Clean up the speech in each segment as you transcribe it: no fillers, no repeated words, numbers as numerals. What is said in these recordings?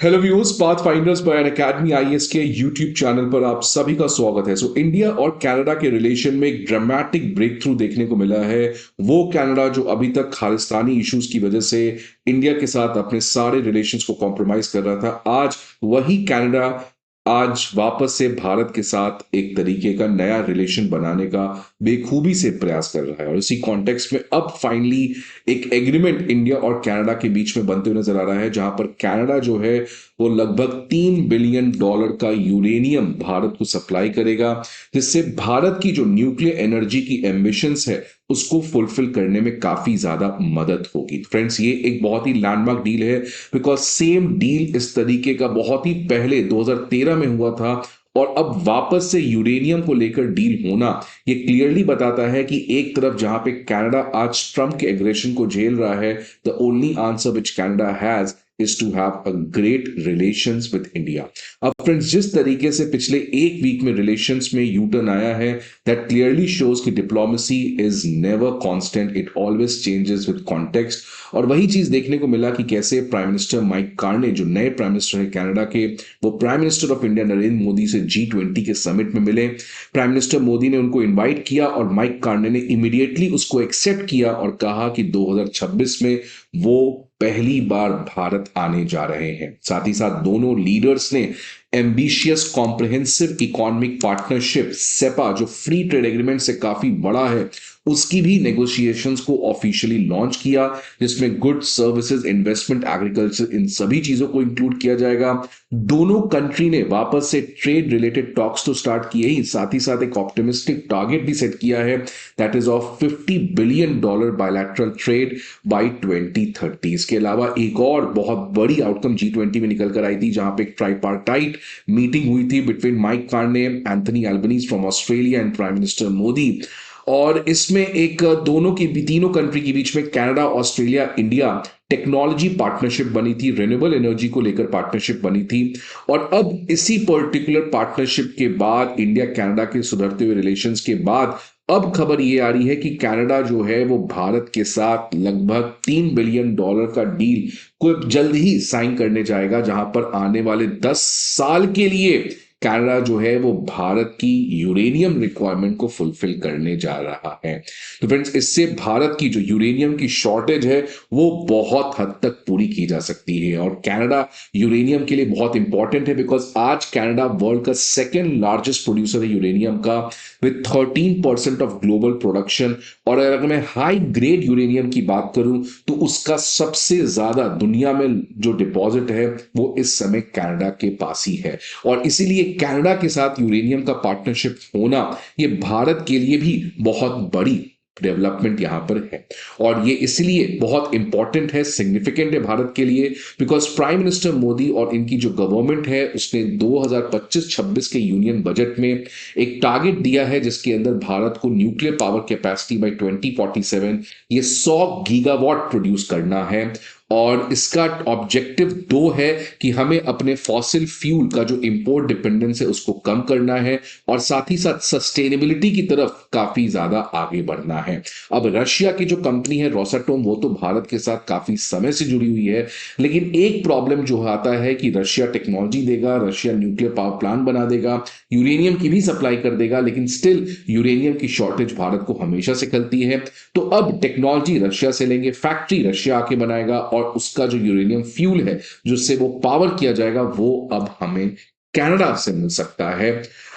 Hello viewers, Pathfinders bye अन academy IAS के YouTube channel पर आप सभी का स्वागत है। इंडिया और कनाडा के रिलेशन में एक ड्रामेटिक ब्रेक थ्रू देखने को मिला है। वो कनाडा जो अभी तक खालिस्तानी इश्यूज की वजह से इंडिया के साथ अपने सारे रिलेशंस को कॉम्प्रोमाइज कर रहा था, आज वही कनाडा आज वापस से भारत के साथ एक तरीके का नया रिलेशन बनाने का बेखूबी से प्रयास कर रहा है। और इसी कॉन्टेक्स्ट में अब फाइनली एक एग्रीमेंट इंडिया और कनाडा के बीच में बनते हुए नजर आ रहा है, जहां पर कनाडा जो है वो लगभग $3 बिलियन का यूरेनियम भारत को सप्लाई करेगा, जिससे भारत की जो न्यूक्लियर एनर्जी की एम्बिशंस है उसको फुलफिल करने में काफी ज्यादा मदद होगी। फ्रेंड्स, ये एक बहुत ही लैंडमार्क डील है, बिकॉज सेम डील इस तरीके का बहुत ही पहले 2013 में हुआ था। और अब वापस से यूरेनियम को लेकर डील होना ये क्लियरली बताता है कि एक तरफ जहां पे कनाडा आज ट्रंप के एग्रेशन को झेल रहा है, the only answer which Canada has is to have a great relations with India। अब फ्रेंड्स, जिस तरीके से पिछले एक वीक में रिलेशंस में यू टर्न आया है, दैट क्लियरली शोज कि diplomacy is never constant, it always changes with context. और वही चीज देखने को मिला कि कैसे प्राइम मिनिस्टर माइक कार्ने, जो नए प्राइम मिनिस्टर है कनाडा के, वो prime minister of India Narendra Modi से G20 के समिट में मिले। प्राइम मिनिस्टर मोदी ने उनको इन्वाइट किया और माइक कार्ने ने इमीडिएटली उसको एक्सेप्ट किया और कहा कि 2026 में वो पहली बार भारत आने जा रहे हैं। साथ ही साथ दोनों लीडर्स ने ambitious comprehensive economic partnership CEPA, जो फ्री ट्रेड एग्रीमेंट से काफी बड़ा है, उसकी भी नेगोशिएशंस को ऑफिशियली लॉन्च किया, जिसमें गुड्स, सर्विसेज, इन्वेस्टमेंट, एग्रीकल्चर, इन सभी चीजों को इंक्लूड किया जाएगा। दोनों कंट्री ने वापस से ट्रेड रिलेटेड टॉक्स तो स्टार्ट किए ही, साथ ही साथ एक ऑप्टिमिस्टिक टारगेट भी सेट किया है, that is of $50 billion bilateral trade by 2030। इसके अलावा एक और बहुत बड़ी आउटकम G20 में निकल कर आई थी, जहां पे एक ट्राइपार्टाइट मीटिंग हुई थी between Mike Carney, Anthony Albanese from Australia and prime minister Modi. और इसमें एक दोनों की तीनों कंट्री के बीच में Canada, Australia, India technology partnership बनी थी, रिन्यूएबल एनर्जी को लेकर पार्टनरशिप बनी थी। और अब इसी पर्टिकुलर पार्टनरशिप के बाद, इंडिया कनाडा के सुधरते हुए रिलेशंस के बाद, अब खबर ये आ रही है कि कनाडा जो है वो भारत के साथ लगभग $3 बिलियन का डील को जल्द ही साइन करने जाएगा, जहां पर आने वाले 10 साल के लिए कनाडा जो है वो भारत की यूरेनियम रिक्वायरमेंट को फुलफिल करने जा रहा है। तो फ्रेंड्स, इससे भारत की जो यूरेनियम की शॉर्टेज है वो बहुत हद तक पूरी की जा सकती है। और कनाडा यूरेनियम के लिए बहुत इंपॉर्टेंट है, बिकॉज आज कनाडा वर्ल्ड का सेकेंड लार्जेस्ट प्रोड्यूसर है यूरेनियम का, विथ 13% ऑफ ग्लोबल प्रोडक्शन। और अगर मैं हाई ग्रेड यूरेनियम की बात करूं तो उसका सबसे ज्यादा दुनिया में जो डिपॉजिट है वो इस समय कनाडा के पास ही है। और इसीलिए कनाडा के साथ यूरेनियम का पार्टनरशिप होना ये भारत के लिए भी बहुत बड़ी डेवलपमेंट यहां पर है। और ये इसलिए बहुत इंपॉर्टेंट है, सिग्निफिकेंट है भारत के लिए, बिकॉज प्राइम मिनिस्टर मोदी और इनकी जो गवर्नमेंट है उसने 2025-26 के यूनियन बजट में एक टारगेट दिया है, जिसके अंदर भारत को न्यूक्लियर पावर कैपेसिटी बाय 2047 ये 100 गीगावाट प्रोड्यूस करना है। और इसका ऑब्जेक्टिव 2 है कि हमें अपने फॉसिल फ्यूल का जो इंपोर्ट डिपेंडेंस है उसको कम करना है, और साथ ही साथ सस्टेनेबिलिटी की तरफ काफी ज्यादा आगे बढ़ना है। अब रशिया की जो कंपनी है रोसाटोम, वो तो भारत के साथ काफी समय से जुड़ी हुई है, लेकिन एक प्रॉब्लम जो आता है कि रशिया टेक्नोलॉजी देगा, रशिया न्यूक्लियर पावर प्लांट बना देगा, यूरेनियम की भी सप्लाई कर देगा, लेकिन स्टिल यूरेनियम की शॉर्टेज भारत को हमेशा से खलती है। तो अब टेक्नोलॉजी रशिया से लेंगे, फैक्ट्री रशिया आके बनाएगा, और उसका जो यूरेनियम फ्यूल है जिससे वो पावर किया जाएगा वो अब हमें कनाडा से मिल सकता है।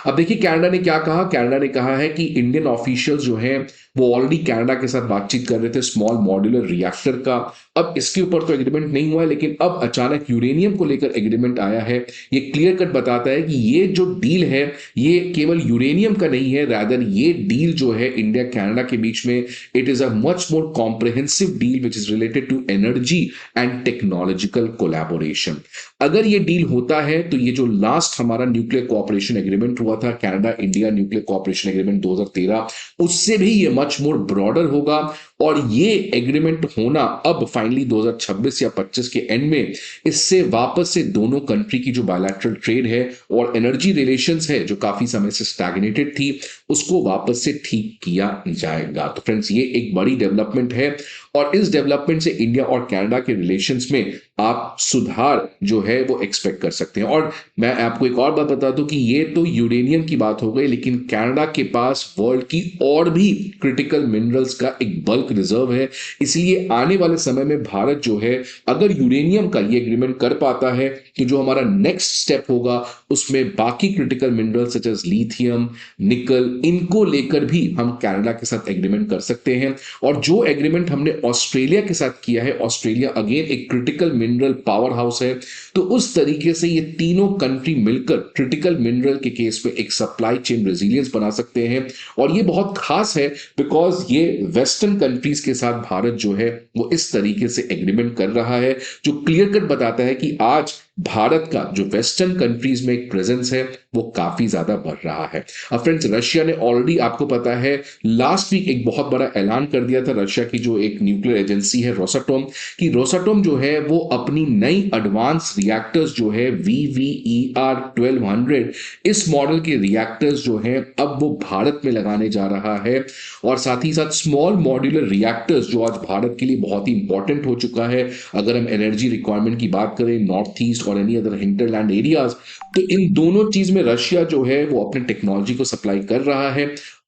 अब देखिए कनाडा ने क्या कहा। कनाडा ने कहा है कि इंडियन ऑफिशियल्स जो हैं वो ऑलरेडी कनाडा के साथ बातचीत कर रहे थे स्मॉल मॉड्यूलर रिएक्टर का। अब इसके ऊपर तो एग्रीमेंट नहीं हुआ है, लेकिन अब अचानक यूरेनियम को लेकर एग्रीमेंट आया है। ये क्लियर कट बताता है कि ये जो डील है ये केवल यूरेनियम का नहीं है, रादर ये डील जो है इंडिया कनाडा के बीच में, it is a much more comprehensive deal which is related to energy and technological collaboration. अगर ये डील होता है तो ये जो लास्ट हमारा न्यूक्लियर कोऑपरेशन एग्रीमेंट हुआ था, Canada India nuclear cooperation agreement 2013, उससे भी ये मच मोर ब्रॉडर होगा। और ये एग्रीमेंट होना अब फाइनली 2026 या 25 के एंड में इससे वापस से दोनों कंट्री की जो बायलैटरल ट्रेड है और एनर्जी रिलेशंस है जो काफी समय से स्टैग्नेटेड थी उसको वापस से ठीक किया जाएगा। तो फ्रेंड्स ये एक बड़ी डेवलपमेंट है और इस डेवलपमेंट से इंडिया और कनाडा के रिलेशंस में आप सुधार जो है वो एक्सपेक्ट कर सकते हैं। और मैं आपको एक और बात बता दूं कि ये तो यूरेनियम की बात हो गई, लेकिन कनाडा के पास वर्ल्ड की और भी क्रिटिकल मिनरल्स का एक बल्क रिजर्व है। इसलिए आने वाले समय में भारत जो है अगर यूरेनियम का ये एग्रीमेंट कर पाता है तो जो हमारा नेक्स्ट स्टेप होगा उसमें बाकी critical minerals such as lithium, nickel, इनको लेकर भी हम कनाडा के साथ एग्रीमेंट कर सकते हैं। और जो एग्रीमेंट हमने ऑस्ट्रेलिया के साथ किया है, ऑस्ट्रेलिया अगेन एक क्रिटिकल मिनरल पावर हाउस है, तो उस तरीके से ये तीनों कंट्री मिलकर क्रिटिकल मिनरल के केस में एक सप्लाई चेन रेजिलियंस बना सकते हैं। और ये बहुत खास है बिकॉज ये वेस्टर्न कंट्रीज के साथ भारत जो है वो इस तरीके से एग्रीमेंट कर रहा है जो क्लियर कट बताता है कि आज भारत का जो वेस्टर्न कंट्रीज में एक प्रेजेंस है वो काफी ज्यादा बढ़ रहा है। अब फ्रेंड्स रशिया ने ऑलरेडी आपको पता है लास्ट वीक एक बहुत बड़ा ऐलान कर दिया था, रशिया की जो एक न्यूक्लियर एजेंसी है रोसाटोम, कि रोसाटोम जो है वो अपनी नई एडवांस रिएक्टर्स जो है VVER 1200 इस मॉडल के रिएक्टर्स जो हैं अब वो भारत में लगाने जा रहा है। और साथ ही साथ स्मॉल मॉड्यूलर रिएक्टर्स जो आज भारत के लिए बहुत ही इंपॉर्टेंट हो चुका है अगर हम एनर्जी रिक्वायरमेंट की बात करें नॉर्थ ईस्ट और एनी अदर हिंटरलैंड एरियाज, तो इन दोनों चीज में रशिया जो है वो अपने टेक्नोलॉजी को सप्लाई कर रहा है।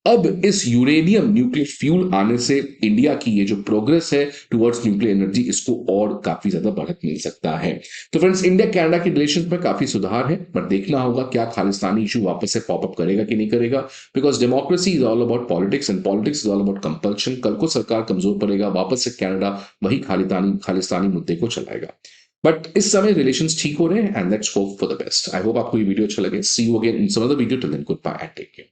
अब इस यूरेनियम न्यूक्लियर फ्यूल आने से इंडिया की ये जो प्रोग्रेस है टुवर्ड्स न्यूक्लियर एनर्जी इसको और काफी ज्यादा बढ़त मिल सकता है। तो फ्रेंड्स इंडिया कनाडा के रिलेशन में काफी सुधार है, पर देखना होगा क्या खालिस्तानी इशू वापस से पॉपअप करेगा कि नहीं करेगा, because democracy is all about politics and politics is all about compulsion. कल को सरकार कमजोर पड़ेगा, वापस से कनाडा वही खालिस्तानी मुद्दे को चलाएगा। बट इस समय रिलेशंस ठीक हो रहे हैं and let's hope for the best. I hope आपको ये वीडियो अच्छा लगे। See you again in some other video, till then good bye and take care.